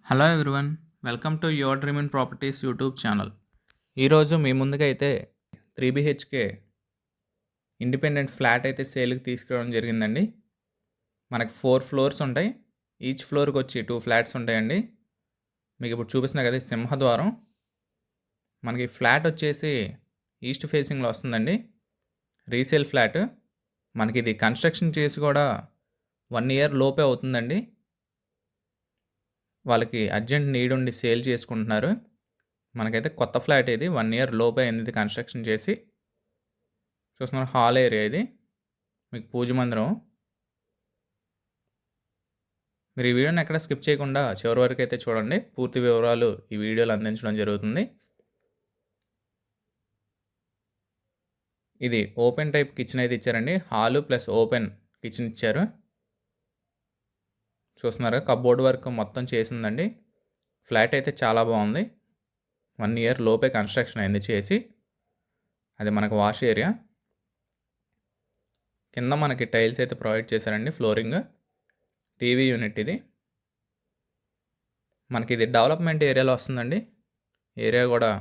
Hello everyone, welcome to your dream in properties YouTube channel. ఈరోజు మీ ముందుగా అయితే 3 BHK independent flat అయితే సేల్కి తీసుకురావడం జరిగిందండి. మనకి 4 ఫ్లోర్స్ ఉంటాయి. ఈచ్ ఫ్లోర్కి వచ్చి 2 ఫ్లాట్స్ ఉంటాయండి. మీకు ఇప్పుడు చూపిస్తున్నా కదా సింహద్వారం. మనకి ఫ్లాట్ వచ్చేసి ఈస్ట్ ఫేసింగ్లో వస్తుందండి. Resale flat. మనకి ఇది కన్స్ట్రక్షన్ చేసి కూడా 1 year లోపే అవుతుందండి. వాళ్ళకి అర్జెంట్ నీడ్ ఉండి సేల్ చేసుకుంటున్నారు. మనకైతే కొత్త ఫ్లాట్ ఇది. 1 year లోపే అయింది ఇది కన్స్ట్రక్షన్ చేసి. చూస్తున్నారు హాల్ ఏరియా ఇది. మీకు పూజ మందిరం. మీరు ఈ వీడియోని ఎక్కడ స్కిప్ చేయకుండా చివరి వరకు అయితే చూడండి. పూర్తి వివరాలు ఈ వీడియోలో అందించడం జరుగుతుంది. ఇది ఓపెన్ టైప్ కిచెన్ అయితే ఇచ్చారండి. హాలు ప్లస్ ఓపెన్ కిచెన్ ఇచ్చారు. చూస్తున్నారా కబోర్డ్ వర్క్ మొత్తం చేసిందండి. ఫ్లాట్ అయితే చాలా బాగుంది. 1 year లోపే కన్స్ట్రక్షన్ అయింది చేసి. అది మనకు వాష్ ఏరియా. కింద మనకి టైల్స్ అయితే ప్రొవైడ్ చేశారండి. ఫ్లోరింగ్, టీవీ యూనిట్ ఇది. మనకి ఇది డెవలప్మెంట్ ఏరియాలో వస్తుందండి. ఏరియా కూడా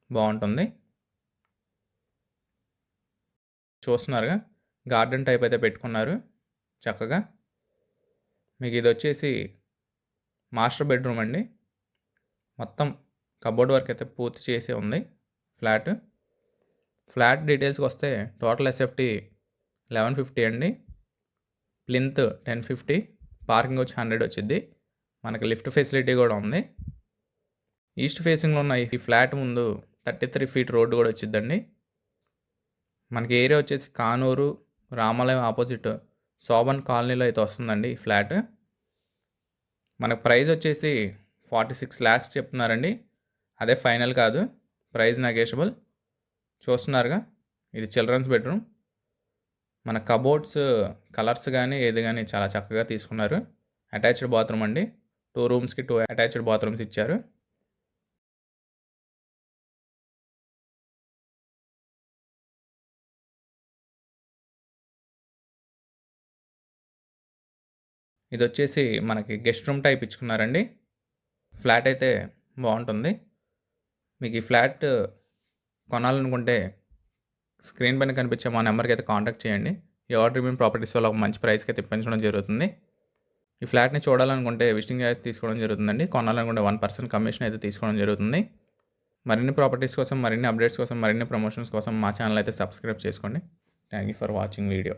బాగుంటుంది. చూస్తున్నారుగా గార్డెన్ టైప్ అయితే పెట్టుకున్నారు చక్కగా. మీకు ఇది వచ్చేసి మాస్టర్ బెడ్రూమ్ అండి. మొత్తం కబోర్డ్ వర్క్ అయితే పూర్తి చేసి ఉంది ఫ్లాట్. ఫ్లాట్ డీటెయిల్స్కి వస్తే టోటల్ ఎస్ఎఫ్టీ 1150 అండి. ప్లింత్ 1050, పార్కింగ్ వచ్చి 100 వచ్చింది. మనకి లిఫ్ట్ ఫెసిలిటీ కూడా ఉంది. ఈస్ట్ ఫేసింగ్లో ఉన్న ఈ ఫ్లాట్ ముందు 33 feet రోడ్డు కూడా వచ్చిందండి. మనకి ఏరియా వచ్చేసి కానూరు రామాలయం ఆపోజిట్ శోభన్ కాలనీలో అయితే వస్తుందండి ఈ ఫ్లాట్. మనకు ప్రైస్ వచ్చేసి 46 lakhs చెప్తున్నారండి. అదే ఫైనల్ కాదు, ప్రైస్ నెగోషియబుల్. చూస్తున్నారుగా ఇది చిల్డ్రన్స్ బెడ్రూమ్. మన కబోర్డ్స్ కలర్స్ కానీ ఏది కానీ చాలా చక్కగా తీసుకున్నారు. అటాచ్డ్ బాత్రూమ్ అండి. 2 rooms-కి 2 అటాచ్డ్ బాత్రూమ్స్ ఇచ్చారు. ఇది వచ్చేసి మనకి గెస్ట్ రూమ్ టైప్ ఇచ్చుకున్నారండి. ఫ్లాట్ అయితే బాగుంటుంది. మీకు ఈ ఫ్లాట్ కొనాలనుకుంటే స్క్రీన్ పైన కనిపించే మా నెంబర్కి అయితే కాంటాక్ట్ చేయండి. యువర్ డ్రీమ్ ఇన్ ప్రాపర్టీస్ వల్ల ఒక మంచి ప్రైస్కి అయితే ఇప్పించడం జరుగుతుంది. ఈ ఫ్లాట్ని చూడాలనుకుంటే విజిటింగ్ ఛార్జ్ తీసుకోవడం జరుగుతుందండి. కొనాలనుకుంటే 1% కమిషన్ అయితే తీసుకోవడం జరుగుతుంది. మరిన్ని ప్రాపర్టీస్ కోసం, మరిన్ని అప్డేట్స్ కోసం, మరిన్ని ప్రమోషన్స్ కోసం మా ఛానల్ అయితే సబ్స్క్రైబ్ చేసుకోండి. Thank you for watching video.